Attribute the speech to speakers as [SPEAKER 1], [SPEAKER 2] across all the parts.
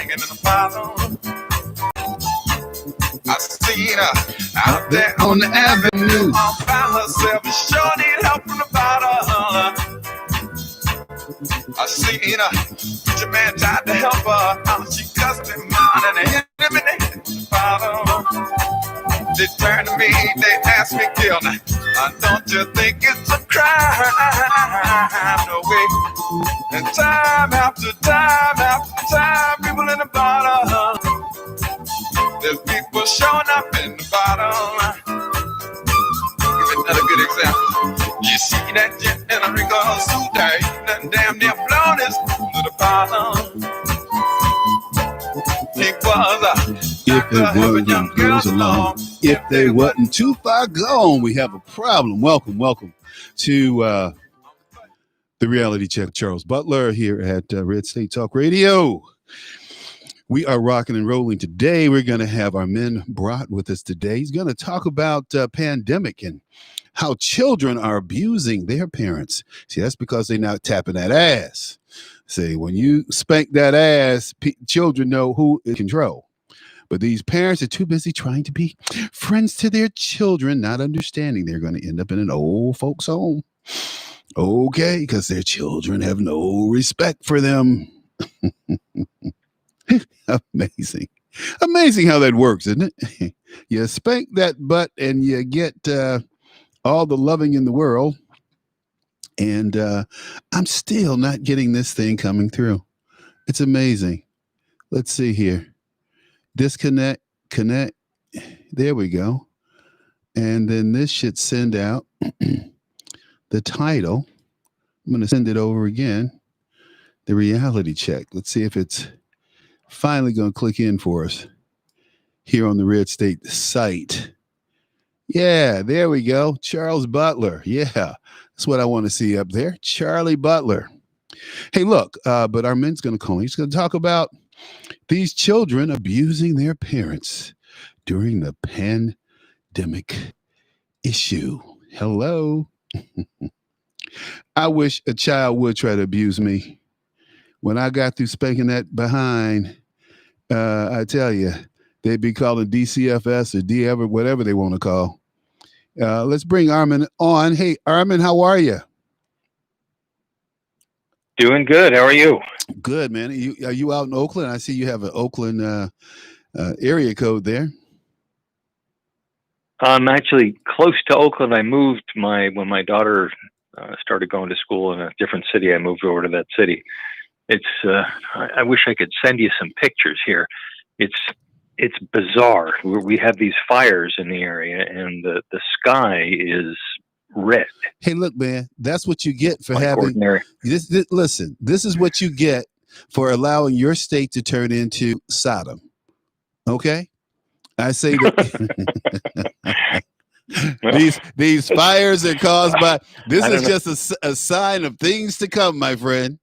[SPEAKER 1] hanging in the bottle. I seen her out there on the avenue, all by herself, and sure need help from the bottle. I seen her, preacher man tried to help her, she cussed him out and they eliminated the bottle. They turned to me, they asked me, Gilda, don't you think it's a crime? No way. And time after time after time, people in the bottle. There's people showing up in the bottle. Give another good example. You see that jet in a Rico suit there, eating damn near blown his to the bottom. He was a
[SPEAKER 2] if it wasn't young girls along, if they wasn't too far gone, we have a problem. Welcome to the Reality Check. Charles Butler here at Red State Talk Radio. We are rocking and rolling today. We're going to have our man Brat with us today. He's going to talk about pandemic and how children are abusing their parents. See, that's because they're not tapping that ass. See, when you spank that ass, children know who is in control. But these parents are too busy trying to be friends to their children, not understanding they're going to end up in an old folks' home. Okay, because their children have no respect for them. Amazing how that works, isn't it? You spank that butt and you get all the loving in the world. And I'm still not getting this thing coming through. It's amazing. Let's see here. Disconnect, connect. There we go. And then this should send out the title. I'm going to send it over again. The reality check. Let's see if it's finally going to click in for us here on the Red State site. Yeah, there we go. Charles Butler. Yeah, that's what I want to see up there. Charlie Butler. Hey, look, but our man's going to call me. He's going to talk about these children abusing their parents during the pandemic issue. Hello. I wish a child would try to abuse me. When I got through spanking that behind, I tell you, they'd be calling DCFS or D ever, whatever they want to call. Let's bring Armin on. Hey, Armin, how are you?
[SPEAKER 3] Doing good. How are you?
[SPEAKER 2] Good, man. Are you out in Oakland? I see you have an Oakland area code there.
[SPEAKER 3] I'm actually close to Oakland. I moved when my daughter started going to school in a different city. I moved over to that city. It's I wish I could send you some pictures here. It's bizarre. We have these fires in the area, and the sky is red.
[SPEAKER 2] Hey, look, man, that's what you get for
[SPEAKER 3] like
[SPEAKER 2] having
[SPEAKER 3] ordinary.
[SPEAKER 2] Listen, this is what you get for allowing your state to turn into Sodom. Okay, I say that these fires are caused by. This is just a sign of things to come, my friend.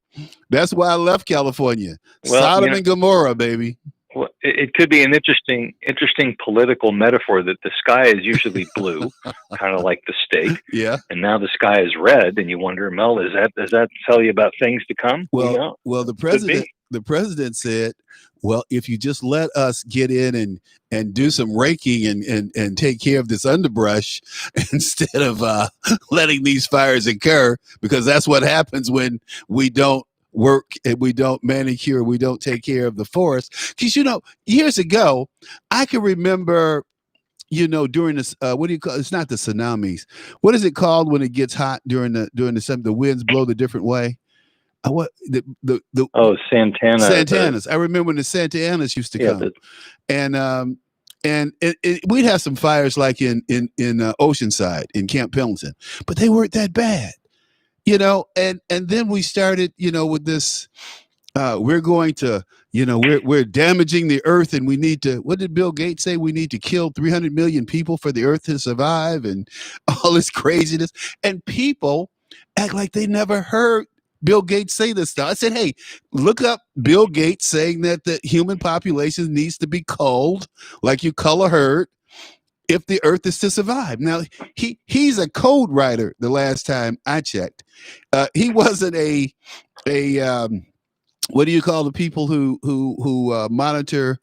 [SPEAKER 2] That's why I left California. Well, Sodom and Gomorrah, baby.
[SPEAKER 3] Well, it could be an interesting political metaphor that the sky is usually blue, kind of like the steak.
[SPEAKER 2] Yeah.
[SPEAKER 3] And now the sky is red, and you wonder, Mel, does that tell you about things to come?
[SPEAKER 2] Well, the president said, well, if you just let us get in and do some raking and take care of this underbrush instead of letting these fires occur, because that's what happens when we don't work and we don't manicure, we don't take care of the forest. Because, years ago, I can remember, during this, what do you call it? It's not the tsunamis. What is it called when it gets hot during the summer? The winds blow the different way. Santanas. I remember when the Santanas used to come, and we'd have some fires like in Oceanside in Camp Pendleton, but they weren't that bad. And then we started, with this, we're going to, we're damaging the earth and we need to, what did Bill Gates say? We need to kill 300 million people for the earth to survive and all this craziness. And people act like they never heard Bill Gates say this stuff. I said, hey, look up Bill Gates saying that the human population needs to be culled like you cull a herd if the earth is to survive. Now, he's a code writer the last time I checked. He wasn't a what do you call the people who monitor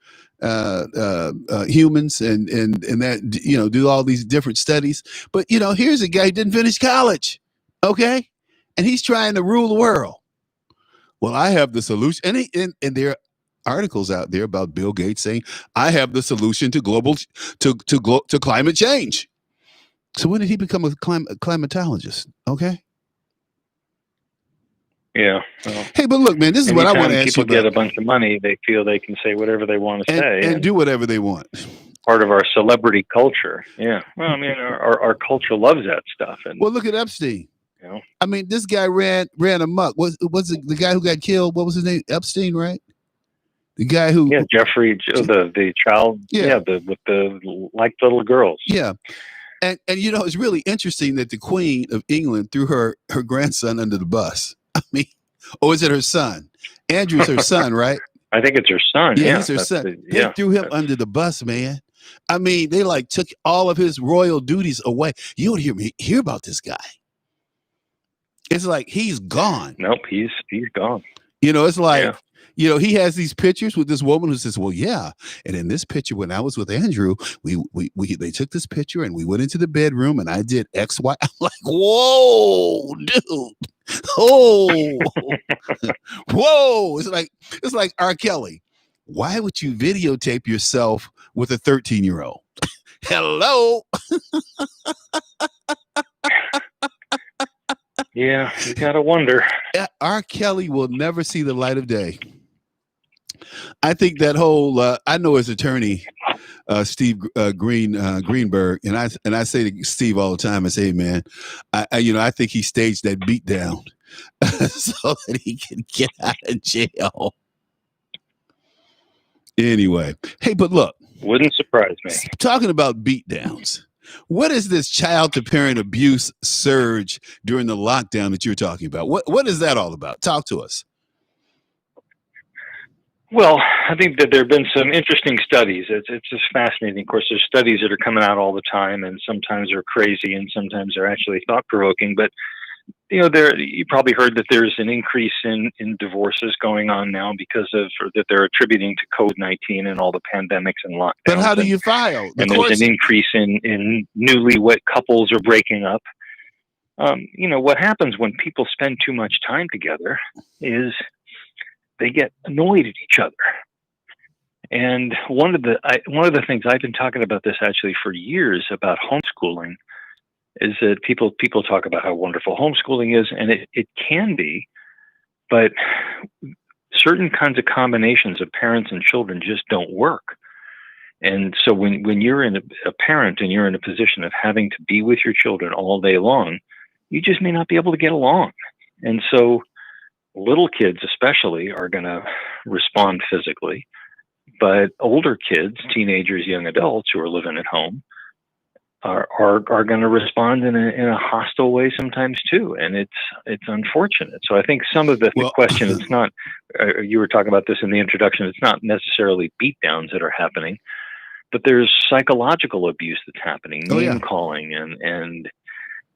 [SPEAKER 2] humans and that do all these different studies? But here's a guy who didn't finish college, okay, and he's trying to rule the world. Well, I have the solution, and there are articles out there about Bill Gates saying I have the solution to climate change. So when did he become a climatologist? Okay.
[SPEAKER 3] Yeah. Well,
[SPEAKER 2] hey, but look, man, this is what I want to ask you
[SPEAKER 3] about. People get a bunch of money, they feel they can say whatever they want to say.
[SPEAKER 2] And do whatever they want.
[SPEAKER 3] Part of our celebrity culture. Yeah. Well, I mean, our culture loves that stuff. And
[SPEAKER 2] well, look at Epstein. I mean, this guy ran amok. Was the guy who got killed? What was his name? Epstein, right? The guy who
[SPEAKER 3] Jeffrey, the child, with the like little girls.
[SPEAKER 2] Yeah. And it's really interesting that the Queen of England threw her grandson under the bus. I mean, or is it her son? Andrew's her son, right?
[SPEAKER 3] I think it's her son.
[SPEAKER 2] Yeah, he's her son. They threw him under the bus, man. I mean, they took all of his royal duties away. You don't hear about this guy. It's like he's gone.
[SPEAKER 3] Nope, he's gone.
[SPEAKER 2] It's like he has these pictures with this woman who says, "Well, yeah." And in this picture, when I was with Andrew, they took this picture and we went into the bedroom and I did X, Y. I'm like, whoa, dude. Oh, whoa. It's like R. Kelly. Why would you videotape yourself with a 13-year-old? Hello.
[SPEAKER 3] Yeah, you gotta wonder.
[SPEAKER 2] R. Kelly will never see the light of day. I think that whole I know his attorney, Steve Greenberg, and I say to Steve all the time, I say, hey, man, I think he staged that beat down so that he can get out of jail. Anyway, hey, but look,
[SPEAKER 3] wouldn't surprise me.
[SPEAKER 2] Talking about beat downs. What is this child to parent abuse surge during the lockdown that you're talking about? What is that all about? Talk to us.
[SPEAKER 3] Well, I think that there have been some interesting studies. It's just fascinating. Of course, there's studies that are coming out all the time, and sometimes they're crazy, and sometimes they're actually thought-provoking. But you probably heard that there's an increase in divorces going on now because of that they're attributing to COVID-19 and all the pandemics and lockdowns.
[SPEAKER 2] But how do you file?
[SPEAKER 3] And there's an increase in newlywed couples are breaking up. What happens when people spend too much time together is they get annoyed at each other. And one of the things I've been talking about this actually for years about homeschooling is that people talk about how wonderful homeschooling is, and it can be, but certain kinds of combinations of parents and children just don't work. And so when you're a parent and you're in a position of having to be with your children all day long, you just may not be able to get along. And so little kids especially are going to respond physically, but older kids, teenagers, young adults who are living at home are going to respond in a hostile way sometimes too, and it's unfortunate. So I think some of the question, it's not. You were talking about this in the introduction. It's not necessarily beatdowns that are happening, but there's psychological abuse that's happening, name calling, and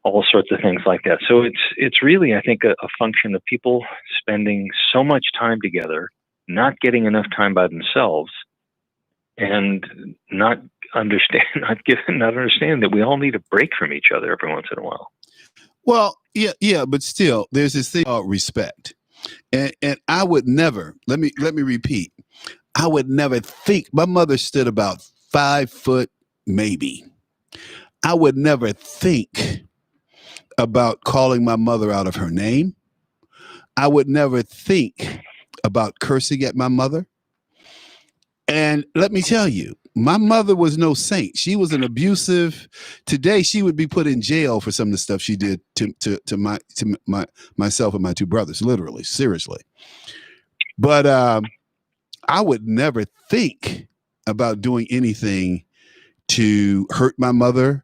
[SPEAKER 3] all sorts of things like that. So it's really, I think, a function of people spending so much time together, not getting enough time by themselves, and not understand that we all need a break from each other every once in a while.
[SPEAKER 2] Well, yeah, but still, there's this thing called respect, and I would never. Let me repeat. I would never think. My mother stood about 5 foot, maybe. I would never think about calling my mother out of her name. I would never think about cursing at my mother. And let me tell you, my mother was no saint. She was an abusive. Today, she would be put in jail for some of the stuff she did to myself and my two brothers. Literally, seriously. But I would never think about doing anything to hurt my mother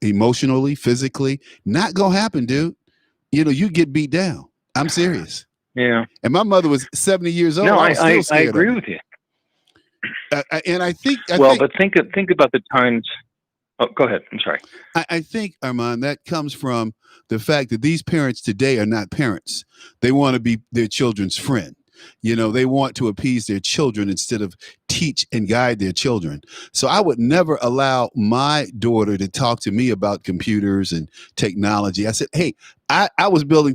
[SPEAKER 2] emotionally, physically. Not gonna happen, dude. You get beat down. I'm serious.
[SPEAKER 3] Yeah.
[SPEAKER 2] And my mother was 70 years old.
[SPEAKER 3] No, I agree with you.
[SPEAKER 2] And I think.
[SPEAKER 3] But think about the times. Oh, go ahead. I'm sorry.
[SPEAKER 2] I think, Armand, that comes from the fact that these parents today are not parents. They want to be their children's friend. They want to appease their children instead of teach and guide their children. So I would never allow my daughter to talk to me about computers and technology. I said, hey, I was building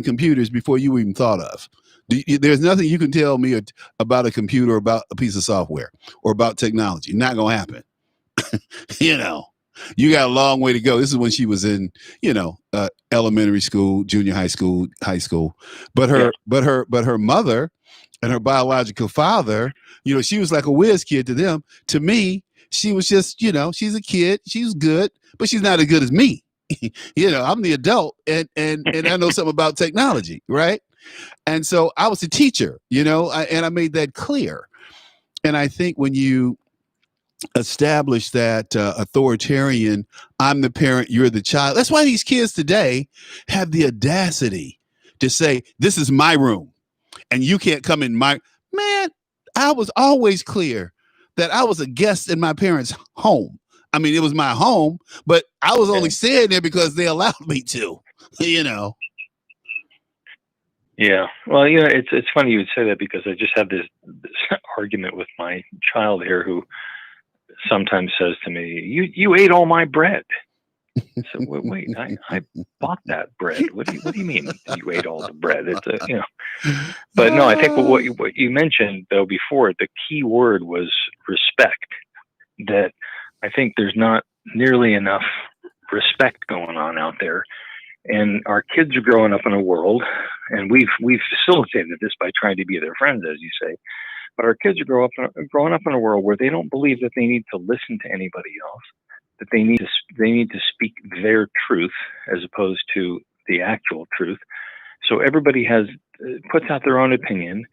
[SPEAKER 2] computers before you even thought of. There's nothing you can tell me about a computer, or about a piece of software, or about technology. Not gonna happen. You got a long way to go. This is when she was in, elementary school, junior high school. But her mother and her biological father, she was like a whiz kid to them. To me, she was just, she's a kid. She's good, but she's not as good as me. I'm the adult, and I know something about technology, right? And so I was the teacher, and I made that clear. And I think when you establish that authoritarian, I'm the parent, you're the child. That's why these kids today have the audacity to say, this is my room and you can't come in my, man, I was always clear that I was a guest in my parents' home. I mean, it was my home, but I was only staying there because they allowed me to,
[SPEAKER 3] Yeah. Well, it's funny you would say that, because I just had this argument with my child here, who sometimes says to me, you ate all my bread. So wait, I bought that bread. What do you mean you ate all the bread? It's But no, I think what you mentioned though before, the key word was respect. That I think there's not nearly enough respect going on out there. And our kids are growing up in a world, and we've facilitated this by trying to be their friends, as you say. But our kids are growing up in a world where they don't believe that they need to listen to anybody else, that they need to speak their truth as opposed to the actual truth. So everybody puts out their own opinion,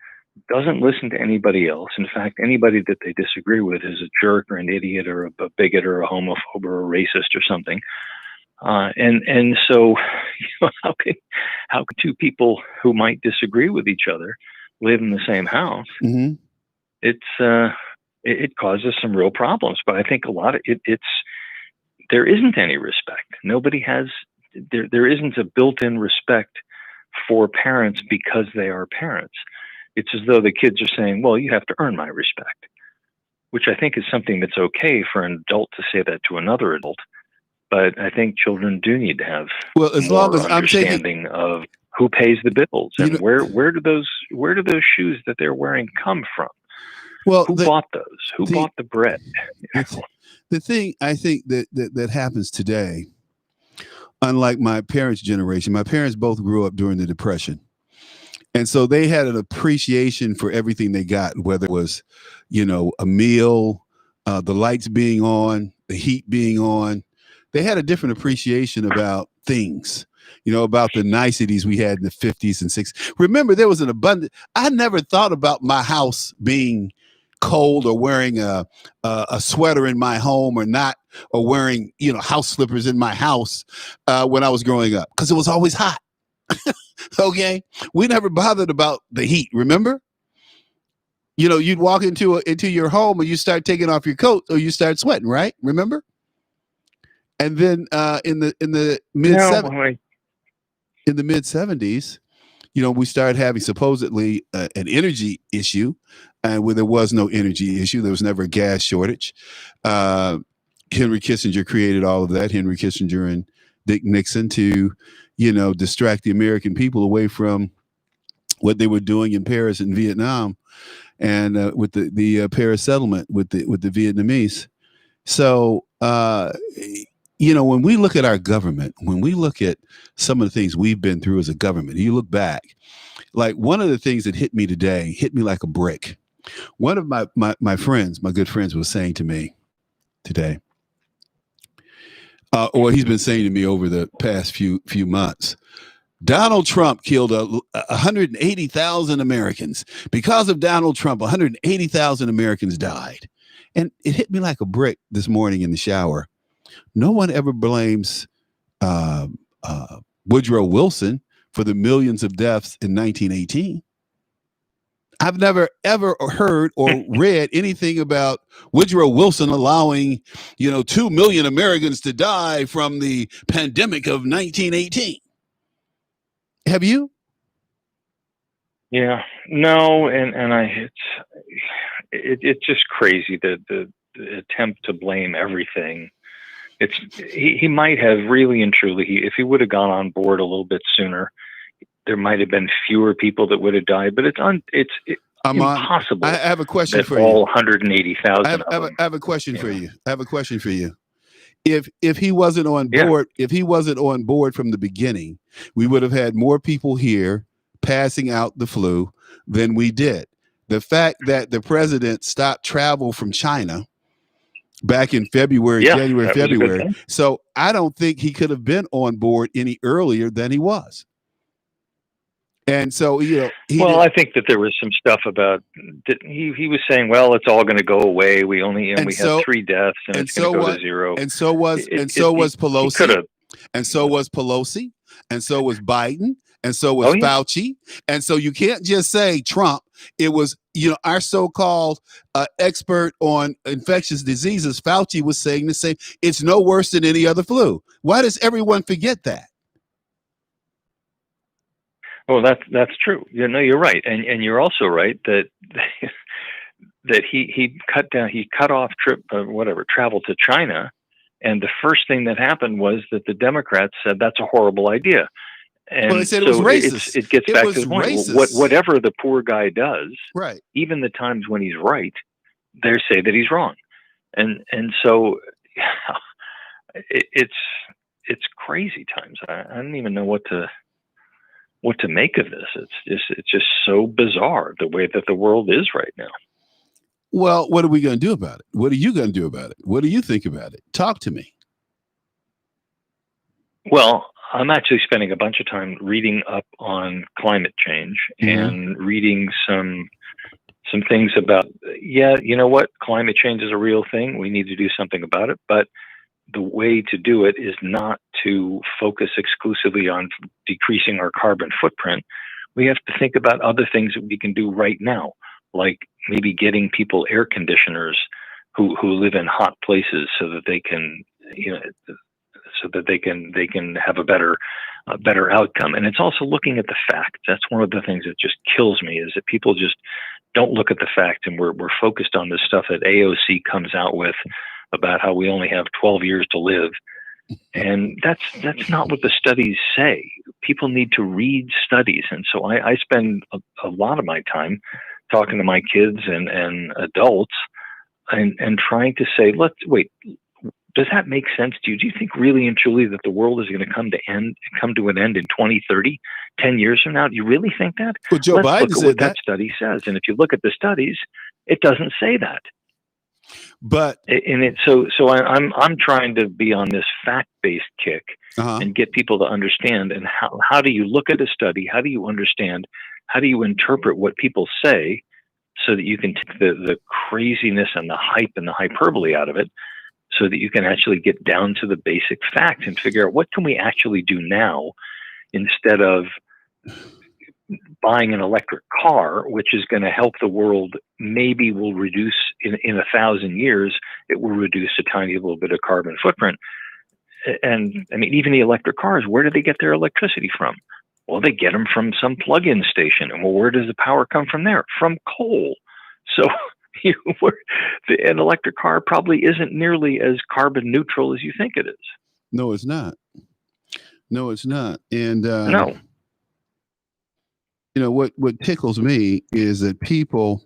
[SPEAKER 3] doesn't listen to anybody else. In fact, anybody that they disagree with is a jerk or an idiot or a bigot or a homophobe or a racist or something. And so, how can two people who might disagree with each other live in the same house?
[SPEAKER 2] Mm-hmm.
[SPEAKER 3] It causes some real problems. But I think a lot of there isn't any respect. Nobody has. There isn't a built-in respect for parents because they are parents. It's as though the kids are saying, "Well, you have to earn my respect," which I think is something that's okay for an adult to say that to another adult. But I think children do need to have
[SPEAKER 2] as long as
[SPEAKER 3] understanding of who pays the bills and where do those shoes that they're wearing come from? Well, who bought those? Who bought the bread?
[SPEAKER 2] The thing I think that happens today, unlike my parents' generation, my parents both grew up during the Depression. And so they had an appreciation for everything they got, whether it was, a meal, the lights being on, the heat being on. They had a different appreciation about things, about the niceties we had in the 50s and 60s. Remember, there was an abundant. I never thought about my house being cold or wearing a sweater in my home or not, or wearing, house slippers in my house when I was growing up, because it was always hot. Okay. We never bothered about the heat. Remember? You'd walk into your home and you start taking off your coat or you start sweating, right? Remember? And then in the mid 70s, we started having supposedly an energy issue, and where there was no energy issue, there was never a gas shortage. Henry Kissinger created all of that. Henry Kissinger and Dick Nixon to, distract the American people away from what they were doing in Paris and Vietnam, and with the Paris settlement with the Vietnamese. So. When we look at our government, when we look at some of the things we've been through as a government, you look back, like one of the things that hit me today, hit me like a brick. One of my friends, my good friends, was saying to me today, or he's been saying to me over the past few months, Donald Trump killed 180,000 Americans. Because of Donald Trump, 180,000 Americans died. And it hit me like a brick this morning in the shower. No one ever blames Woodrow Wilson for the millions of deaths in 1918. I've never, ever heard or read anything about Woodrow Wilson allowing, 2 million Americans to die from the pandemic of 1918. Have you?
[SPEAKER 3] Yeah, no, it's just crazy the attempt to blame everything. He might have really and truly, if he would have gone on board a little bit sooner, there might have been fewer people that would have died. But it's impossible
[SPEAKER 2] I have a question
[SPEAKER 3] that
[SPEAKER 2] for
[SPEAKER 3] all
[SPEAKER 2] you.
[SPEAKER 3] 180,000 of them.
[SPEAKER 2] I have a question
[SPEAKER 3] You
[SPEAKER 2] for
[SPEAKER 3] know,
[SPEAKER 2] you. I have a question for you. If he wasn't on
[SPEAKER 3] yeah.
[SPEAKER 2] board, if he wasn't on board from the beginning, we would have had more people here passing out the flu than we did. The fact that the president stopped travel from China back in February,
[SPEAKER 3] Yeah,
[SPEAKER 2] January,
[SPEAKER 3] that was a good
[SPEAKER 2] February.
[SPEAKER 3] thing.
[SPEAKER 2] So I don't think he could have been on board any earlier than he was. And so,
[SPEAKER 3] Well, I think that there was some stuff about that he was saying, well, it's all going to go away. We had 3 deaths, and it's going to go to zero.
[SPEAKER 2] And so was
[SPEAKER 3] He could
[SPEAKER 2] Pelosi,
[SPEAKER 3] have.
[SPEAKER 2] and so was Pelosi, and so was Biden, and so was Fauci. And so you can't just say Trump. It was, our so-called expert on infectious diseases, Fauci, was saying the same. It's no worse than any other flu. Why does everyone forget that?
[SPEAKER 3] Well, that's true. You're right, and you're also right that that he cut off travel to China, and the first thing that happened was that the Democrats said that's a horrible idea, and
[SPEAKER 2] they said it was racist.
[SPEAKER 3] It gets back to the point. Whatever the poor guy does,
[SPEAKER 2] right?
[SPEAKER 3] Even the times when he's right, they say that he's wrong, and so it's crazy times. I don't even know what to make of this. It's just so bizarre the way that the world is right now.
[SPEAKER 2] Well, what are we going to do about it? What are you going to do about it? What do you think about it? Talk to me.
[SPEAKER 3] Well, I'm actually spending a bunch of time reading up on climate change and reading some things about, you know what? Climate change is a real thing. We need to do something about it. But the way to do it is not to focus exclusively on decreasing our carbon footprint. We have to think about other things that we can do right now, like maybe getting people air conditioners who live in hot places so that they can, they can have a better outcome. And it's also looking at the facts. That's one of the things that just kills me, is that people just don't look at the facts, and we're focused on this stuff that AOC comes out with about how we only have 12 years to live. And that's not what the studies say. People need to read studies. And so I spend a lot of my time talking to my kids and adults and trying to say, wait, does that make sense to you? Do you think really and truly that the world is going to come to an end in 2030, 10 years from now? Do you really think that?
[SPEAKER 2] Well, Joe Biden
[SPEAKER 3] look at
[SPEAKER 2] said
[SPEAKER 3] what that study says. And if you look at the studies, it doesn't say that.
[SPEAKER 2] But
[SPEAKER 3] I'm trying to be on this fact-based kick and get people to understand. And how do you look at a study? How do you understand? How do you interpret what people say so that you can take the craziness and the hype and the hyperbole out of it, so that you can actually get down to the basic facts and figure out what can we actually do now, instead of buying an electric car, which is going to help the world. Maybe will reduce in 1,000 years, it will reduce a tiny little bit of carbon footprint. And I mean, even the electric cars, where do they get their electricity from? Well, they get them from some plug-in station. And well, where does the power come from there? From coal. So an electric car probably isn't nearly as carbon neutral as you think it is.
[SPEAKER 2] No, it's not. And
[SPEAKER 3] no.
[SPEAKER 2] What tickles me is that people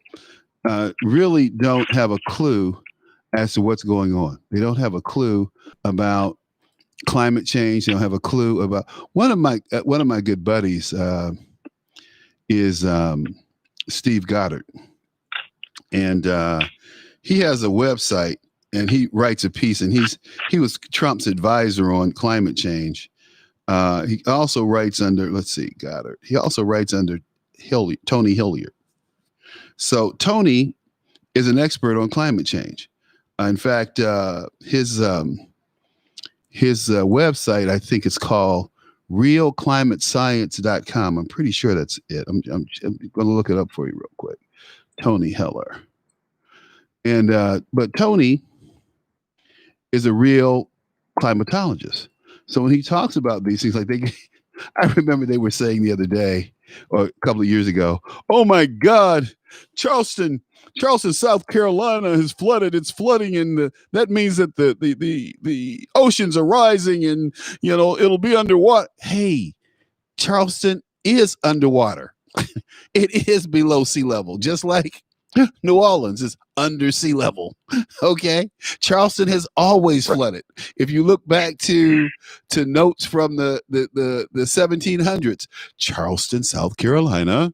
[SPEAKER 2] really don't have a clue as to what's going on. They don't have a clue about climate change. They don't have a clue about one of my good buddies is Steve Goddard, and he has a website and he writes a piece, and he was Trump's advisor on climate change. He also writes under, Goddard. He also writes under Tony Hilliard. So Tony is an expert on climate change. In fact, his website, I think it's called realclimatescience.com. I'm pretty sure that's it. I'm going to look it up for you real quick. Tony Heller. And but Tony is a real climatologist. So when he talks about these things, like I remember they were saying the other day or a couple of years ago, oh my God, Charleston, South Carolina has flooded. It's flooding, and that means that the oceans are rising, and it'll be underwater. Hey, Charleston is underwater. It is below sea level, just like New Orleans is under sea level. Okay, Charleston has always flooded. If you look back to notes from the 1700s, Charleston, South Carolina,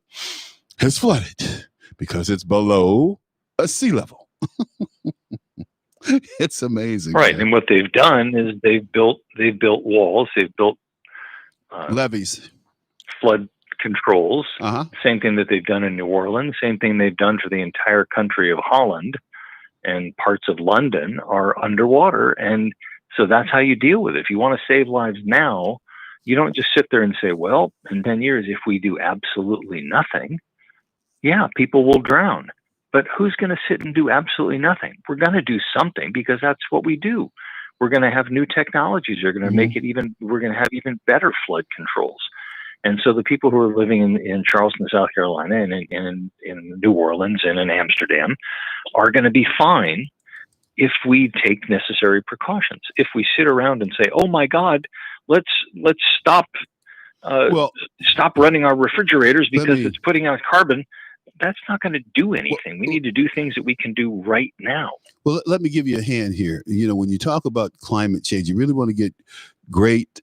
[SPEAKER 2] has flooded because it's below a sea level. It's amazing,
[SPEAKER 3] Right,
[SPEAKER 2] man.
[SPEAKER 3] and what they've done is they've built walls, they've built
[SPEAKER 2] Levees,
[SPEAKER 3] flood controls.
[SPEAKER 2] uh-huh.
[SPEAKER 3] Same thing that they've done in New Orleans. Same thing they've done for the entire country of Holland, and parts of London are underwater. And so that's how you deal with it. If you want to save lives now, you don't just sit there and say, well, in 10 years, if we do absolutely nothing, yeah, people will drown. But who's going to sit and do absolutely nothing? We're going to do something, because that's what we do. We're going to have new technologies. We're going to make it we're going to have even better flood controls. And so the people who are living in Charleston, South Carolina, and in New Orleans and in Amsterdam are going to be fine if we take necessary precautions. If we sit around and say, "Oh my God, let's stop running our refrigerators because it's putting out carbon," that's not going to do anything. We need to do things that we can do right now.
[SPEAKER 2] Well, let me give you a hand here. When you talk about climate change, you really want to get great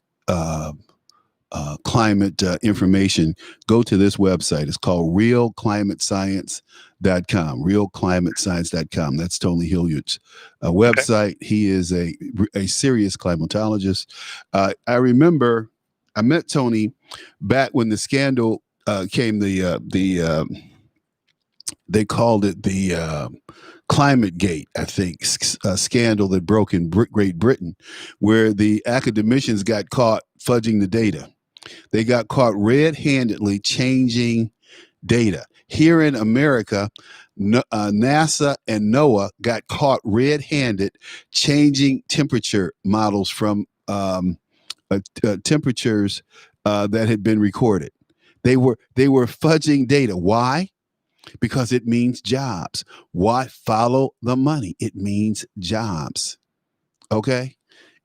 [SPEAKER 2] climate information. Go to this website. It's called realclimatescience.com. realclimatescience.com. That's Tony Hilliard's website. Okay. He is a serious climatologist. I remember I met Tony back when the scandal came. They called it the Climate Gate, I think, scandal that broke in Great Britain, where the academicians got caught fudging the data. They got caught red-handedly changing data. Here in America, NASA and NOAA got caught red-handed changing temperature models from temperatures that had been recorded. They were fudging data. Why? Because it means jobs. Why? Follow the money. It means jobs. Okay.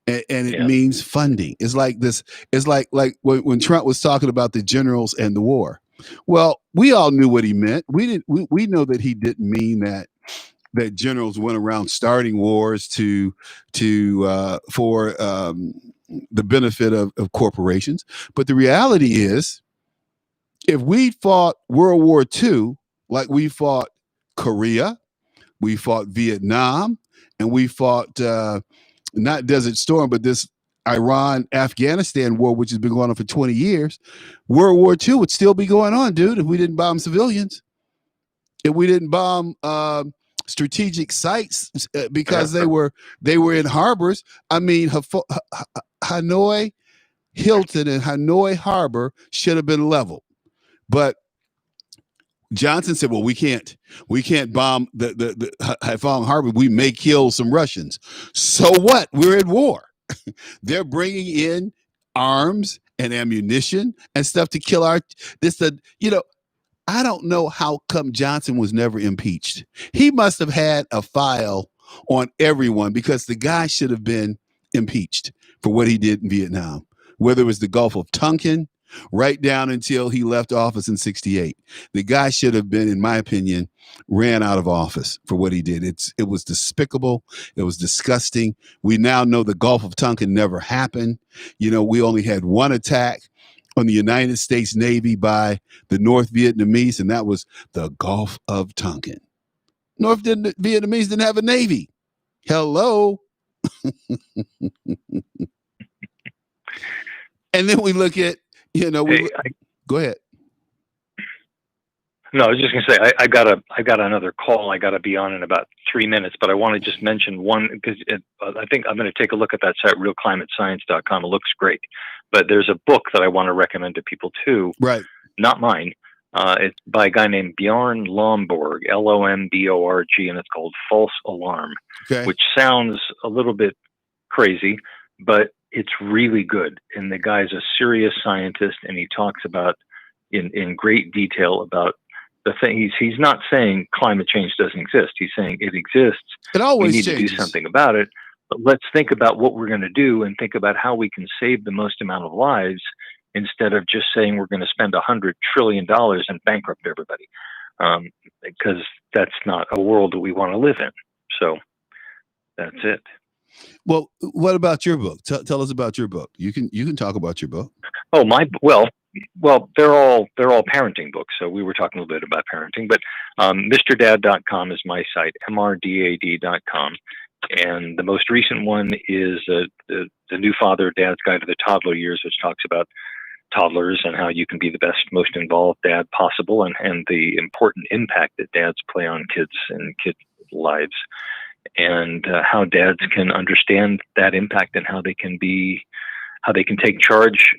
[SPEAKER 2] And it means funding. It's like this. It's like when Trump was talking about the generals and the war. Well, we all knew what he meant. We know that he didn't mean that generals went around starting wars for the benefit of corporations. But the reality is, if we fought World War II like we fought Korea, we fought Vietnam, and we fought not Desert Storm, but this Iran-Afghanistan war, which has been going on for 20 years, World War II would still be going on, dude, if we didn't bomb civilians. If we didn't bomb strategic sites because they were in harbors. I mean, Hanoi, Hilton, and Hanoi Harbor should have been leveled. But Johnson said, well, we can't bomb the Haiphong Harbor. We may kill some Russians. So what? We're at war. They're bringing in arms and ammunition and stuff to kill I don't know how come Johnson was never impeached. He must have had a file on everyone, because the guy should have been impeached for what he did in Vietnam, whether it was the Gulf of Tonkin, right down until he left office in 1968. The guy should have been, in my opinion, ran out of office for what he did. It was despicable. It was disgusting. We now know the Gulf of Tonkin never happened. We only had one attack on the United States Navy by the North Vietnamese, and that was the Gulf of Tonkin. North Vietnamese didn't have a Navy. Hello. And then we look at, go ahead.
[SPEAKER 3] No, I was just going to say, I got another call I got to be on in about 3 minutes, but I want to just mention one, because I think I'm going to take a look at that site, realclimatescience.com. It looks great, but there's a book that I want to recommend to people too.
[SPEAKER 2] Right.
[SPEAKER 3] Not mine. It's by a guy named Bjorn Lomborg, Lomborg, and it's called False Alarm, which sounds a little bit crazy, but it's really good. And the guy's a serious scientist, and he talks about in great detail about the thing. He's not saying climate change doesn't exist. He's saying it exists.
[SPEAKER 2] It always
[SPEAKER 3] we need
[SPEAKER 2] changes.
[SPEAKER 3] to do something about it. But let's think about what we're going to do and think about how we can save the most amount of lives instead of just saying we're going to spend $100 trillion and bankrupt everybody. Because that's not a world that we want to live in. So that's it.
[SPEAKER 2] Well, what about your book? Tell us about your book. You can talk about your book.
[SPEAKER 3] Oh, well, they're all parenting books. So we were talking a little bit about parenting, but MrDad.com is my site, MRDAD.com. And the most recent one is the New Father, Dad's Guide to the Toddler Years, which talks about toddlers and how you can be the best, most involved dad possible, and the important impact that dads play on kids and kids' lives, and how dads can understand that impact and how they can take charge,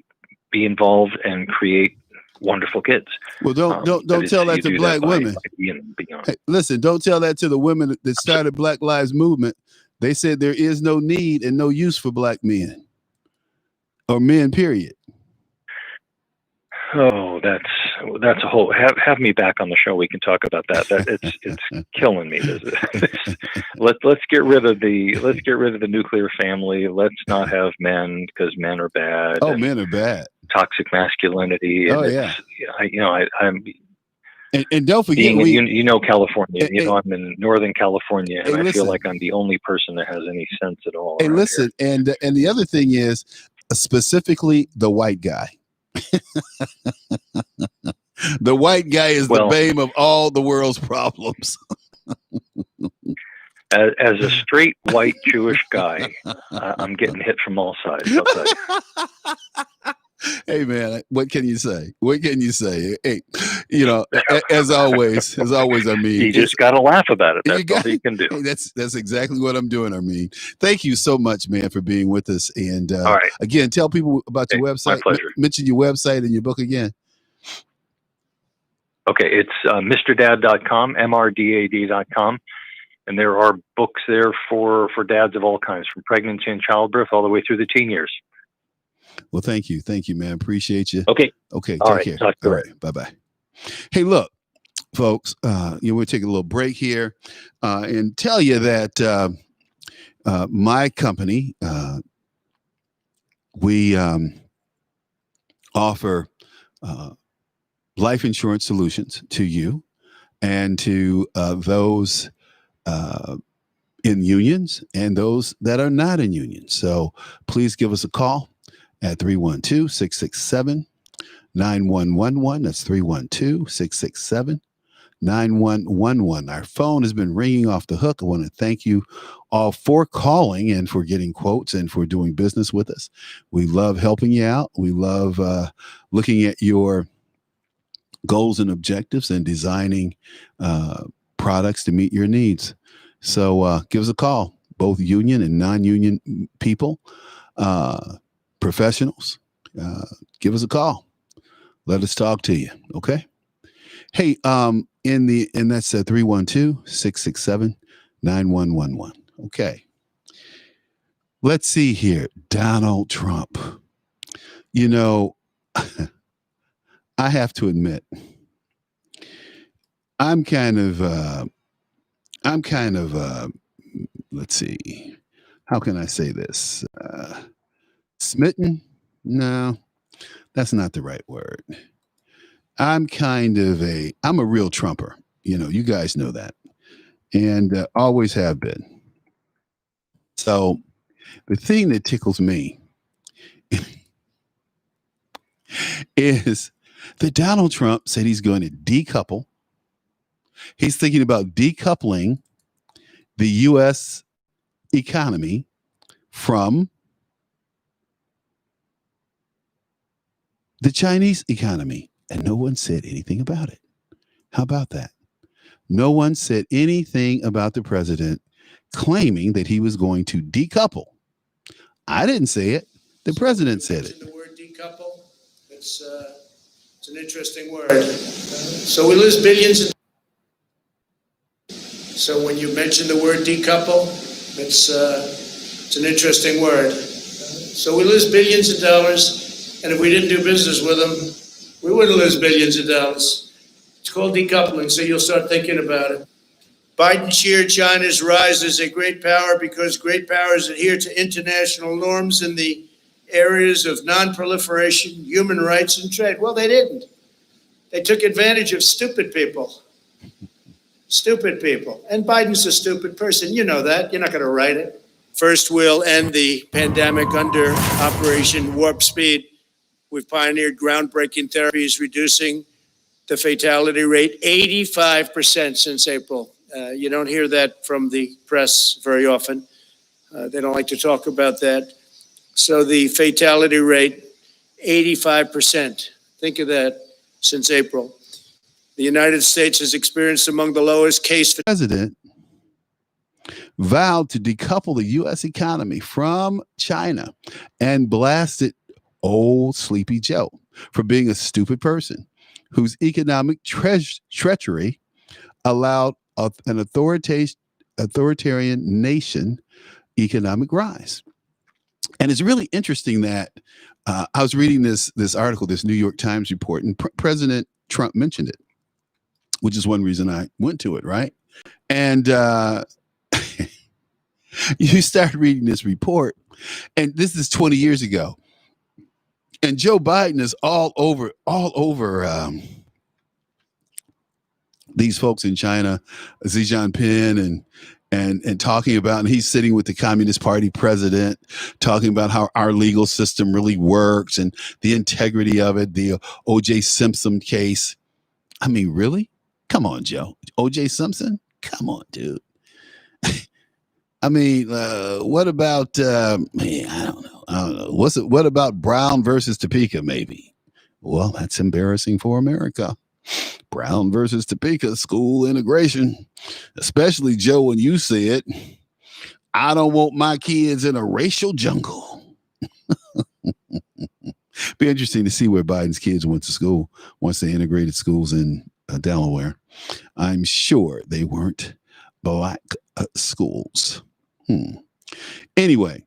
[SPEAKER 3] be involved, and create wonderful kids.
[SPEAKER 2] Well, don't tell that to black women. Hey, listen, don't tell that to the women that started Black Lives Movement. They said there is no need and no use for black men or men, period.
[SPEAKER 3] Oh, that's a whole. Have me back on the show. We can talk about that. It's killing me. Let's get rid of the nuclear family. Let's not have men because men are bad.
[SPEAKER 2] Oh, men are bad.
[SPEAKER 3] Toxic masculinity.
[SPEAKER 2] Oh yeah.
[SPEAKER 3] I'm.
[SPEAKER 2] And don't forget,
[SPEAKER 3] California. I'm in Northern California, and I feel like I'm the only person that has any sense at all.
[SPEAKER 2] And listen, and the other thing is specifically the white guy. The white guy is the bane of all the world's problems.
[SPEAKER 3] As a straight white Jewish guy, I'm getting hit from all sides. I'll tell you.
[SPEAKER 2] Hey man, what can you say? What can you say? Hey, as always, Armin.
[SPEAKER 3] You just got to laugh about it. That's all you can do.
[SPEAKER 2] Hey, that's exactly what I'm doing, Armin. Thank you so much, man, for being with us. And
[SPEAKER 3] all right.
[SPEAKER 2] Again, tell people about your website.
[SPEAKER 3] My pleasure.
[SPEAKER 2] Mention your website and your book again.
[SPEAKER 3] Okay, it's MrDad.com, MRDAD.com. And there are books there for dads of all kinds, from pregnancy and childbirth all the way through the teen years.
[SPEAKER 2] Well, thank you, man. Appreciate you.
[SPEAKER 3] Okay.
[SPEAKER 2] Take care. All right. Bye. Hey, look, folks. We'll take a little break here and tell you that my company, we offer life insurance solutions to you and to those in unions and those that are not in unions. So please give us a call at 312-667-9111. That's 312-667-9111. Our phone has been ringing off the hook. I want to thank you all for calling and for getting quotes and for doing business with us. We love helping you out. We love looking at your goals and objectives and designing products to meet your needs. So give us a call, both union and non-union people, professionals. Give us a call. Let us talk to you. Okay. Hey, and that's 312-667-9111. Okay. Let's see here. Donald Trump. I have to admit, I'm kind of let's see, how can I say this? Smitten? No, that's not the right word. I'm a real Trumper. You guys know that. And always have been. So the thing that tickles me is that Donald Trump said he's going to decouple. He's thinking about decoupling the U.S. economy from the Chinese economy. And no one said anything about it. How about that? No one said anything about the president claiming that he was going to decouple. I didn't say it. The president said it.
[SPEAKER 4] The word decouple, it's an interesting word. So we lose billions. So when you mention the word decouple, it's an interesting word. So we lose billions of dollars, and if we didn't do business with them, we wouldn't lose billions of dollars. It's called decoupling, so you'll start thinking about it. Biden cheered China's rise as a great power because great powers adhere to international norms in the areas of non-proliferation, human rights, and trade. Well, they didn't. They took advantage of stupid people. Stupid people. And Biden's a stupid person. You know that. You're not going to write it. First, we'll end the pandemic under Operation Warp Speed. We've pioneered groundbreaking therapies, reducing the fatality rate 85% since April. You don't hear that from the press very often. They don't like to talk about that. So the fatality rate, 85%. Think of that since April. The United States has experienced among the lowest case.
[SPEAKER 2] President vowed to decouple the U.S. economy from China and blasted old Sleepy Joe for being a stupid person whose economic treachery allowed an authoritarian nation economic rise. And it's really interesting that I was reading this article, this New York Times report, and President Trump mentioned it, which is one reason I went to it, right? And you start reading this report, and this is 20 years ago, and Joe Biden is all over these folks in China, Xi Jinping, and talking about, and he's sitting with the Communist Party president, talking about how our legal system really works and the integrity of it, the O.J. Simpson case. I mean, really? Come on, Joe. O.J. Simpson? Come on, dude. I mean, what about, man, I don't know. What about Brown versus Topeka, maybe? Well, that's embarrassing for America. Brown versus Topeka, school integration, especially Joe, when you said, I don't want my kids in a racial jungle. Be interesting to see where Biden's kids went to school once they integrated schools in Delaware. I'm sure they weren't black schools. Anyway,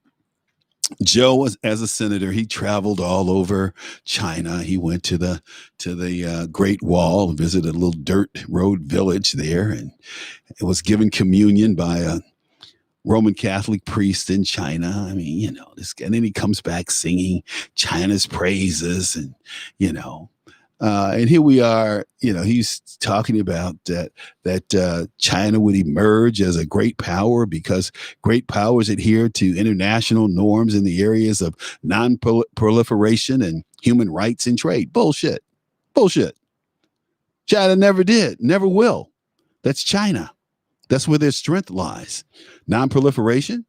[SPEAKER 2] Joe was, as a senator, he traveled all over China. He went to the Great Wall, visited a little dirt road village there, and it was given communion by a Roman Catholic priest in China. I mean, you know, and then he comes back singing China's praises, and and here we are. He's talking about that China would emerge as a great power because great powers adhere to international norms in the areas of non-proliferation and human rights and trade. Bullshit. China never did, never will. That's China. That's where their strength lies. Non-proliferation.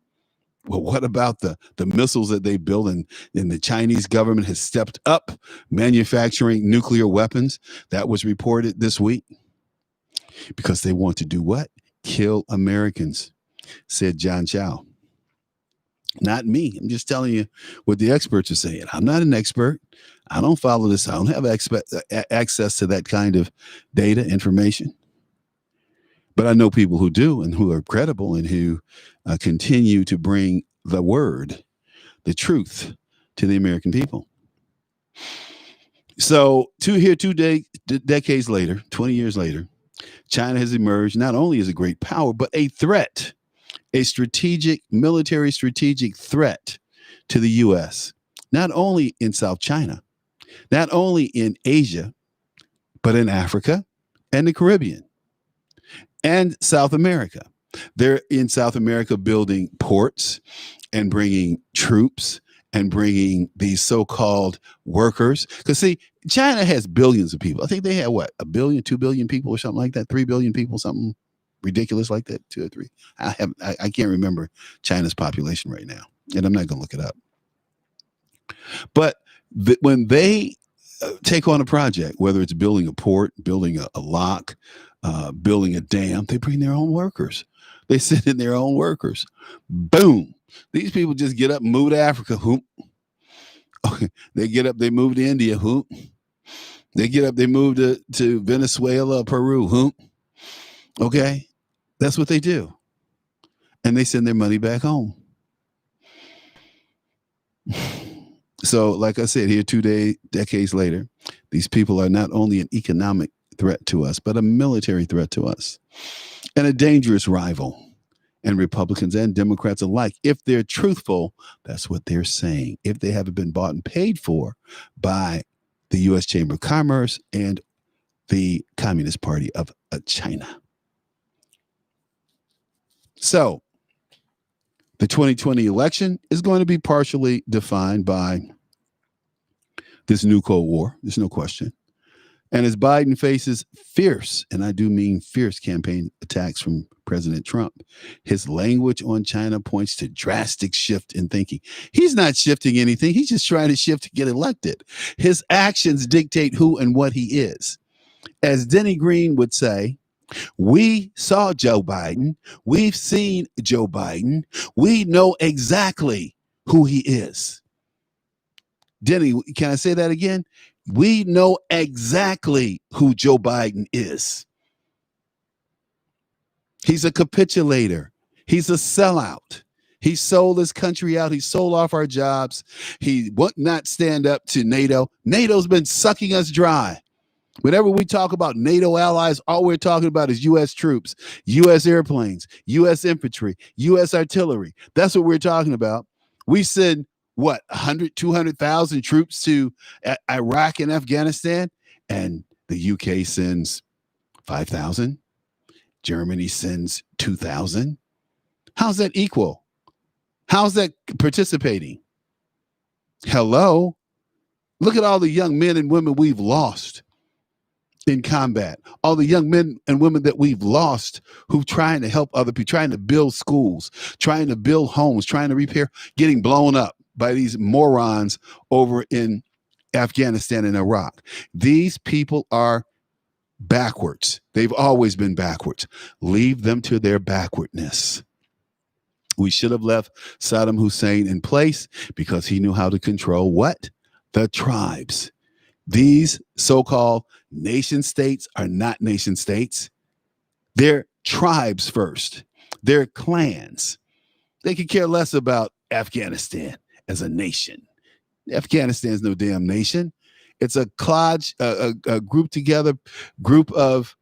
[SPEAKER 2] Well, what about the missiles that they build, and the Chinese government has stepped up manufacturing nuclear weapons? That was reported this week because they want to do what? Kill Americans, said John Chow. Not me. I'm just telling you what the experts are saying. I'm not an expert. I don't follow this. I don't have access to that kind of data information. But I know people who do and who are credible and who continue to bring the word, the truth to the American people. So two decades later, 20 years later, China has emerged not only as a great power, but a threat, a military strategic threat to the U.S., not only in South China, not only in Asia, but in Africa and the Caribbean. And South America. They're in South America building ports and bringing troops and bringing these so-called workers. Because see, China has billions of people. I think they have 1 billion, 2 billion people or something like that, 3 billion people, something ridiculous like that, 2 or 3. I can't remember China's population right now, and I'm not going to look it up. But when they take on a project, whether it's building a port, building a lock, building a dam, they bring their own workers. They send in their own workers. Boom. These people just get up and move to Africa. Whoop. Okay. They get up, they move to India. Whoop. They get up, they move to Venezuela, Peru. Whoop. Okay. That's what they do. And they send their money back home. So, like I said, here 2 decades later, these people are not only an economic threat to us, but a military threat to us and a dangerous rival. And Republicans and Democrats alike, if they're truthful, that's what they're saying. If they haven't been bought and paid for by the U.S. Chamber of Commerce and the Communist Party of China. So the 2020 election is going to be partially defined by this new Cold War. There's no question. And as Biden faces fierce, and I do mean fierce, campaign attacks from President Trump, his language on China points to drastic shift in thinking. He's not shifting anything. He's just trying to shift to get elected. His actions dictate who and what he is. As Denny Green would say, we saw Joe Biden. We've seen Joe Biden. We know exactly who he is. Denny, can I say that again? We know exactly who Joe Biden is. He's a capitulator. He's a sellout. He sold his country out. He sold off our jobs. He would not stand up to NATO. NATO's been sucking us dry. Whenever we talk about NATO allies, all we're talking about is U.S. troops, U.S. airplanes, U.S. infantry, U.S. artillery. That's what we're talking about. We send, 100, 200,000 troops to Iraq and Afghanistan, and the U.K. sends 5,000. Germany sends 2,000. How's that equal? How's that participating? Hello? Look at all the young men and women we've lost in combat, all the young men and women that we've lost who've trying to help other people, trying to build schools, trying to build homes, trying to repair, getting blown up by these morons over in Afghanistan and Iraq. These people are backwards. They've always been backwards. Leave them to their backwardness. We should have left Saddam Hussein in place because he knew how to control what? The tribes. These so-called nation states are not nation states. They're tribes first. They're clans. They could care less about Afghanistan as a nation. Afghanistan's no damn nation. It's a group of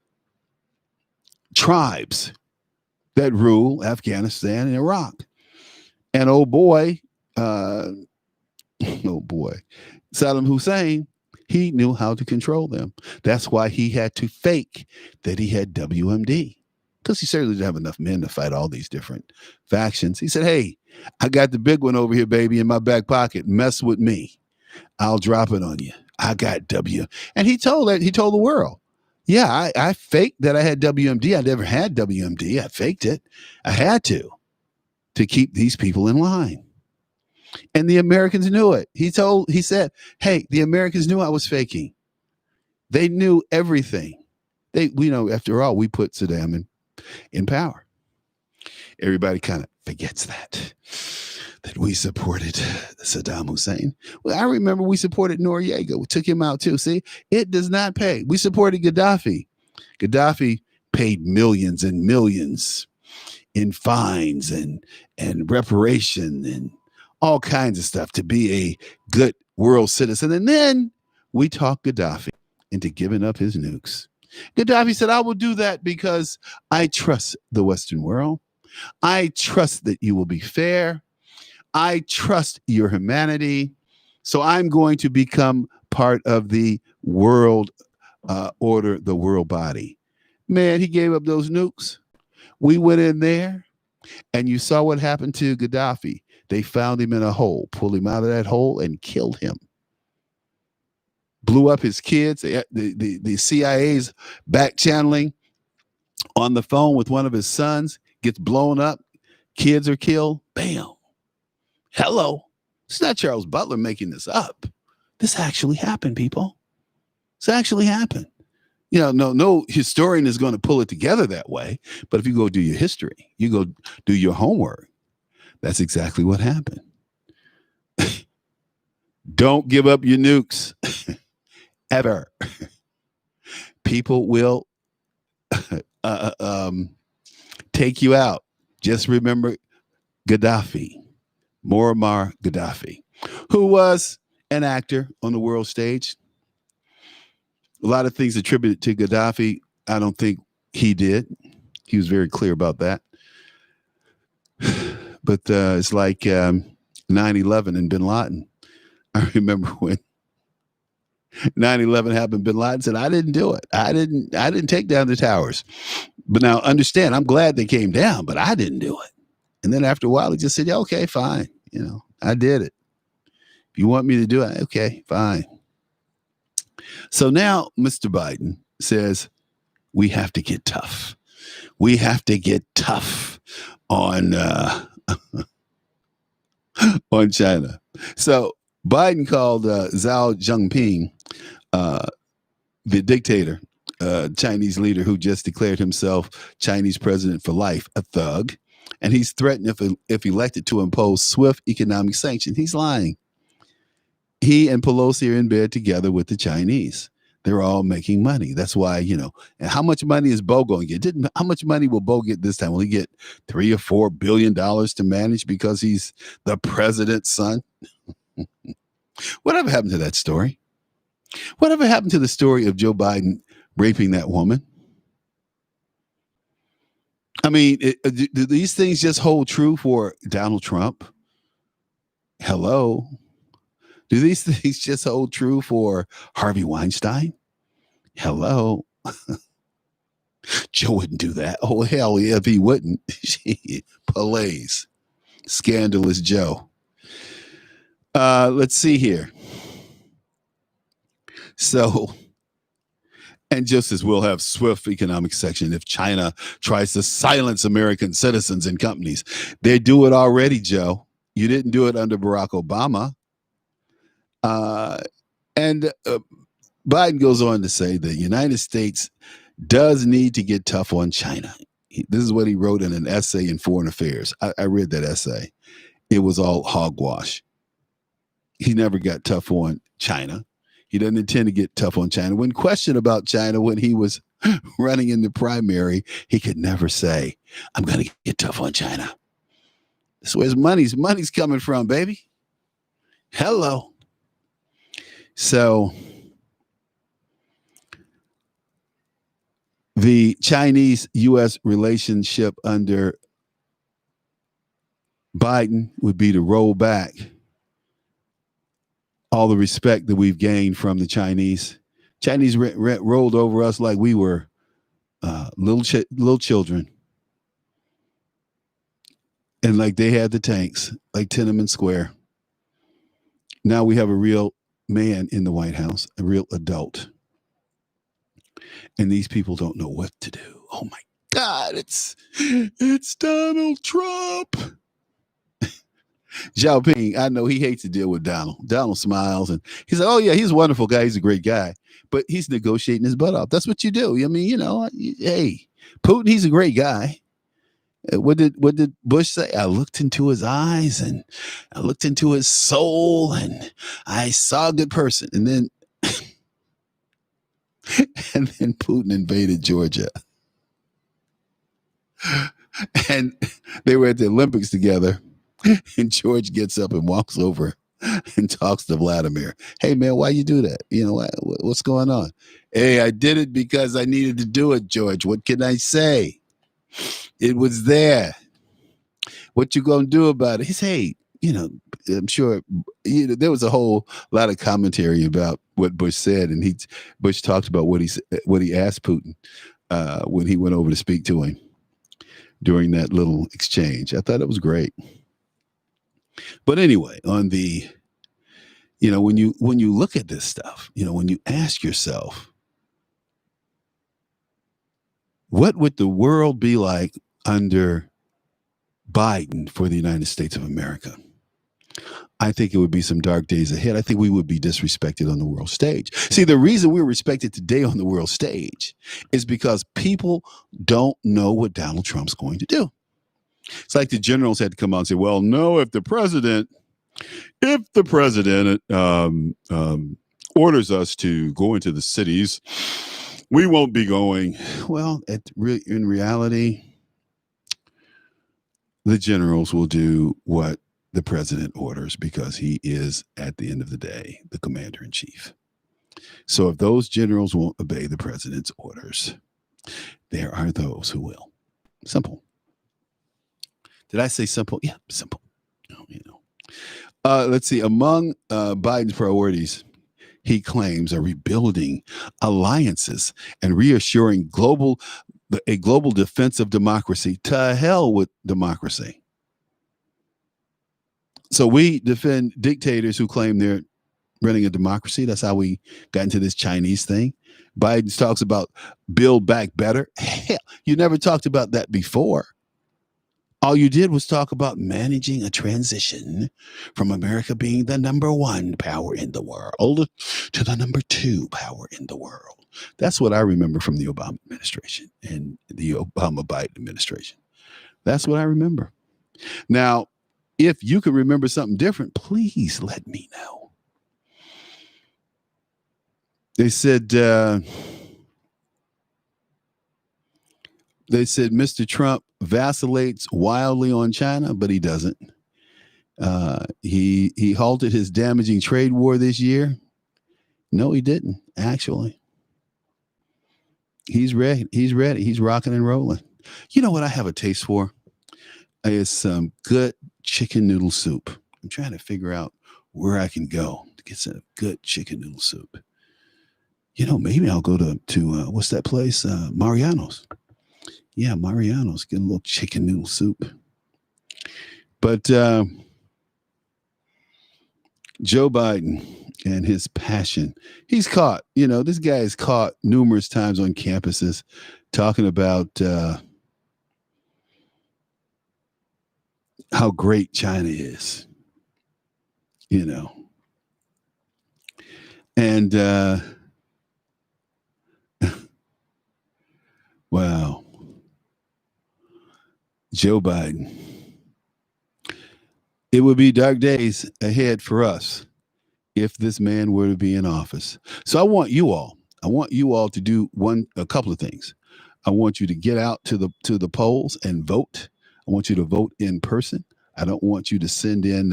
[SPEAKER 2] tribes that rule Afghanistan and Iraq. And oh boy, Saddam Hussein, he knew how to control them. That's why he had to fake that he had WMD, because he certainly didn't have enough men to fight all these different factions. He said, hey, I got the big one over here, baby, in my back pocket. Mess with me. I'll drop it on you. I got W. And he told the world, yeah, I faked that I had WMD. I never had WMD. I faked it. I had to keep these people in line. And the Americans knew it. He said, hey, the Americans knew I was faking. They knew everything. We know, after all, we put Saddam in power. Everybody kind of forgets that we supported Saddam Hussein. Well, I remember we supported Noriega. We took him out too. See, it does not pay. We supported Gaddafi. Gaddafi paid millions and millions in fines and reparation and all kinds of stuff to be a good world citizen. And then we talked Gaddafi into giving up his nukes. Gaddafi said, I will do that because I trust the Western world. I trust that you will be fair. I trust your humanity. So I'm going to become part of the world order, the world body. Man, he gave up those nukes. We went in there and you saw what happened to Gaddafi. They found him in a hole, pulled him out of that hole and killed him. Blew up his kids. The CIA's back channeling on the phone with one of his sons, gets blown up. Kids are killed. Bam. Hello. It's not Charles Butler making this up. This actually happened, people. This actually happened. You know, no historian is going to pull it together that way. But if you go do your history, you go do your homework, that's exactly what happened. Don't give up your nukes. Ever. People will take you out. Just remember Gaddafi. Muammar Gaddafi. who was an actor on the world stage. A lot of things attributed to Gaddafi, I don't think he did. He was very clear about that. But it's like 9/11 and bin Laden. I remember when 9/11 happened, bin Laden said, I didn't do it. I didn't take down the towers. But now understand, I'm glad they came down, but I didn't do it. And then after a while, he just said, yeah, okay, fine. I did it. If you want me to do it, okay, fine. So now Mr. Biden says, we have to get tough. We have to get tough on on China. So Biden called Xi Jinping, the dictator, Chinese leader who just declared himself Chinese president for life, a thug. And he's threatened if elected to impose swift economic sanctions. He's lying. He and Pelosi are in bed together with the Chinese. They're all making money. That's why, and how much money is Bo going to get? How much money will Bo get this time? Will he get $3 or $4 billion to manage because he's the president's son? Whatever happened to that story? Whatever happened to the story of Joe Biden raping that woman? I mean, do these things just hold true for Donald Trump? Hello? Do these things just hold true for Harvey Weinstein? Hello? Joe wouldn't do that. Oh, hell yeah, if he wouldn't. Police. Scandalous Joe. Let's see here. So, and justice will have swift economic sanction if China tries to silence American citizens and companies. They do it already, Joe. You didn't do it under Barack Obama. And Biden goes on to say the United States does need to get tough on China. This is what he wrote in an essay in Foreign Affairs. I read that essay. It was all hogwash. He never got tough on China. He doesn't intend to get tough on China. When questioned about China when he was running in the primary, he could never say, I'm going to get tough on China. That's where his money's coming from, baby. Hello. So the Chinese-U.S. relationship under Biden would be to roll back all the respect that we've gained from the Chinese. Chinese rolled over us like we were little children. And like they had the tanks, like Tiananmen Square. Now we have a real man in the White House, a real adult. And these people don't know what to do. Oh my God, it's Donald Trump. Xiaoping, I know he hates to deal with Donald. Donald smiles and he's like, oh yeah, he's a wonderful guy. He's a great guy. But he's negotiating his butt off. That's what you do. I mean, hey, Putin, he's a great guy. What did Bush say? I looked into his eyes and I looked into his soul and I saw a good person. And then and then Putin invaded Georgia. And they were at the Olympics together. And George gets up and walks over and talks to Vladimir. Hey, man, why you do that? What's going on? Hey, I did it because I needed to do it, George. What can I say? It was there. What you going to do about it? He said, hey, I'm sure there was a whole lot of commentary about what Bush said. And Bush talked about what he asked Putin when he went over to speak to him during that little exchange. I thought it was great. But anyway, on the, when you look at this stuff, when you ask yourself, what would the world be like under Biden for the United States of America? I think it would be some dark days ahead. I think we would be disrespected on the world stage. See, the reason we're respected today on the world stage is because people don't know what Donald Trump's going to do. It's like the generals had to come out and say, well, no, if the president orders us to go into the cities, we won't be going. Well, in reality, the generals will do what the president orders because he is, at the end of the day, the commander in chief. So if those generals won't obey the president's orders, there are those who will. Simple. Did I say simple? Yeah, simple. Let's see. Among Biden's priorities, he claims, are rebuilding alliances and reassuring a global defense of democracy. To hell with democracy. So we defend dictators who claim they're running a democracy. That's how we got into this Chinese thing. Biden talks about build back better. Hell, you never talked about that before. All you did was talk about managing a transition from America being the number one power in the world to the number two power in the world. That's what I remember from the Obama administration and the Obama-Biden administration. That's what I remember. Now, if you can remember something different, please let me know. They said Mr. Trump vacillates wildly on China, but he doesn't. He halted his damaging trade war this year. No, he didn't, actually. He's ready. He's ready. He's rocking and rolling. You know what I have a taste for? Is some good chicken noodle soup. I'm trying to figure out where I can go to get some good chicken noodle soup. You know, maybe I'll go to what's that place? Mariano's. Yeah, Mariano's. Get a little chicken noodle soup. But Joe Biden and his passion, he's caught. You know, this guy is caught numerous times on campuses talking about how great China is. You know. And wow. Joe Biden. It would be dark days ahead for us if this man were to be in office. So I want you all to do a couple of things. I want you to get out to the polls and vote. I want you to vote in person. I don't want you to send in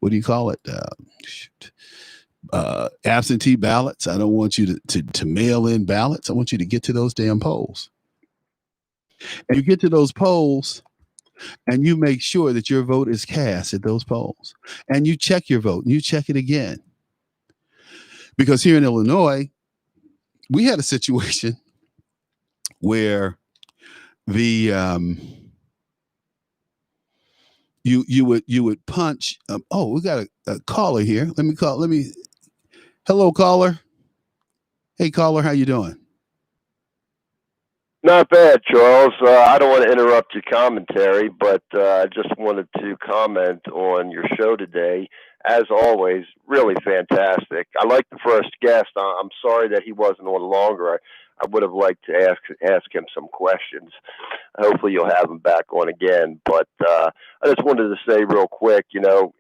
[SPEAKER 2] what do you call it? Absentee ballots. I don't want you to mail in ballots. I want you to get to those damn polls. And you get to those polls and you make sure that your vote is cast at those polls. And you check your vote and you check it again. Because here in Illinois, we had a situation where the you would punch. We got a caller here. Hello, caller. Hey, caller, how you doing?
[SPEAKER 5] Not bad, Charles. I don't want to interrupt your commentary, but I just wanted to comment on your show today. As always, really fantastic. I like the first guest. I'm sorry that he wasn't on longer. I would have liked to ask him some questions. Hopefully you'll have him back on again. But I just wanted to say real quick, you know,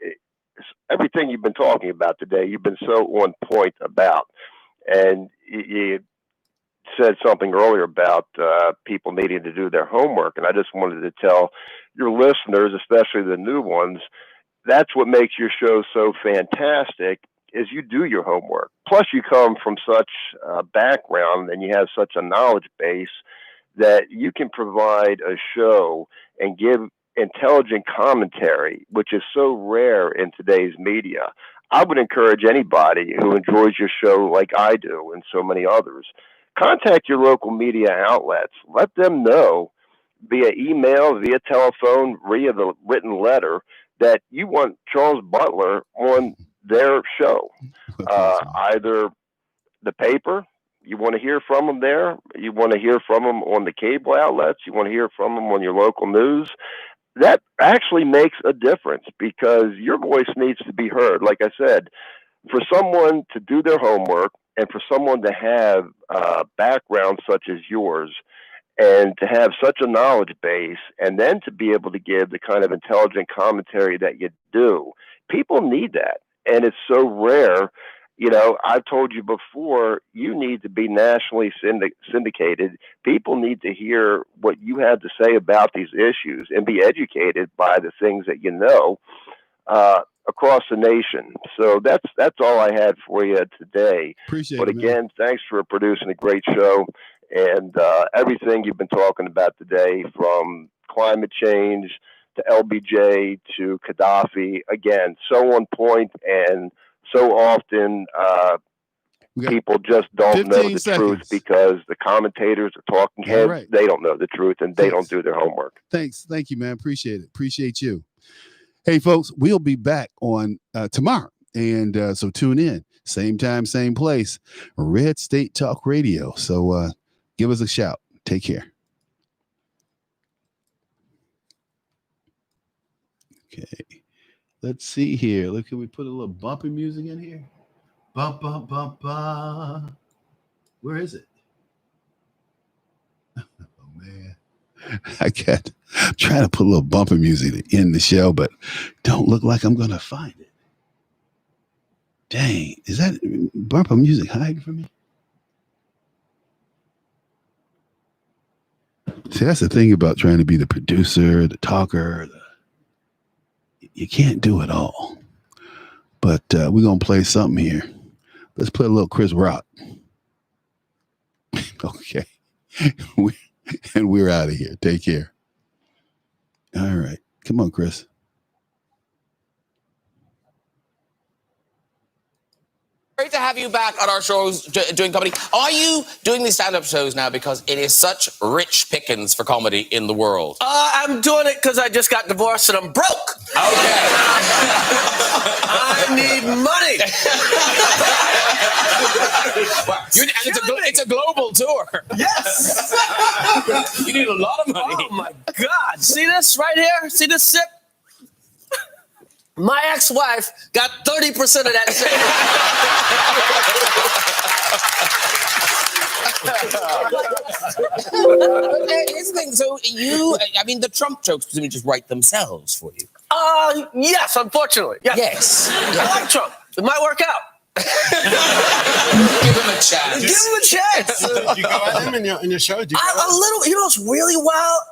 [SPEAKER 5] everything you've been talking about today, you've been so on point about. And you said something earlier about people needing to do their homework. And I just wanted to tell your listeners, especially the new ones, that's what makes your show so fantastic is you do your homework. Plus you come from such a background and you have such a knowledge base that you can provide a show and give intelligent commentary, which is so rare in today's media. I would encourage anybody who enjoys your show like I do and so many others, contact your local media outlets. Let them know via email, via telephone, via the written letter that you want Charles Butler on their show. Either the paper, you want to hear from them there. You want to hear from them on the cable outlets. You want to hear from them on your local news. That actually makes a difference because your voice needs to be heard. Like I said, for someone to do their homework and for someone to have a background such as yours and to have such a knowledge base and then to be able to give the kind of intelligent commentary that you do, people need that. And it's so rare. You know, I've told you before, you need to be nationally syndicated. People need to hear what you have to say about these issues and be educated by the things that you know. across the nation. So that's all I had for you today.
[SPEAKER 2] Appreciate
[SPEAKER 5] But
[SPEAKER 2] it, man.
[SPEAKER 5] again, thanks for producing a great show and everything you've been talking about today, from climate change to LBJ to Gaddafi. Again, so on point, and so often people just don't know
[SPEAKER 2] 15
[SPEAKER 5] the
[SPEAKER 2] seconds.
[SPEAKER 5] truth because the commentators are talking heads.
[SPEAKER 2] Right.
[SPEAKER 5] They don't know the truth, and they
[SPEAKER 2] Thanks.
[SPEAKER 5] don't do their homework.
[SPEAKER 2] Thanks. Thank you, man. Appreciate it. Appreciate you. Hey, folks, we'll be back on tomorrow. And so tune in. Same time, same place. Red State Talk Radio. So give us a shout. Take care. Okay. Let's see here. Look, can we put a little bumpy music in here? Bump, bump, bump, bump. Where is it? Oh, man. I'm trying to put a little bumper music to end the show, but don't look like I'm going to find it. Dang. Is that bumper music hiding from me? See, that's the thing about trying to be the producer, the talker. You can't do it all. But we're going to play something here. Let's play a little Chris Rock. Okay. And we're out of here. Take care. All right. Come on, Chris.
[SPEAKER 6] Great to have you back on our shows doing comedy. Are you doing these stand-up shows now because it is such rich pickings for comedy in the world?
[SPEAKER 7] I'm doing it because I just got divorced and I'm broke.
[SPEAKER 6] Okay.
[SPEAKER 7] I need money.
[SPEAKER 6] It's a global tour.
[SPEAKER 7] Yes.
[SPEAKER 6] You need a lot of money.
[SPEAKER 7] Oh my God. See this right here? See this sip? My ex-wife got 30% of that sip.
[SPEAKER 6] Here's the thing. So the Trump jokes presumably just write themselves for you.
[SPEAKER 7] Yes, unfortunately.
[SPEAKER 6] Yes.
[SPEAKER 7] I like Trump. It might work out.
[SPEAKER 6] Give him a chance.
[SPEAKER 7] Give him a chance.
[SPEAKER 8] Do you go at him in your show?
[SPEAKER 7] A little. You know what's really wild?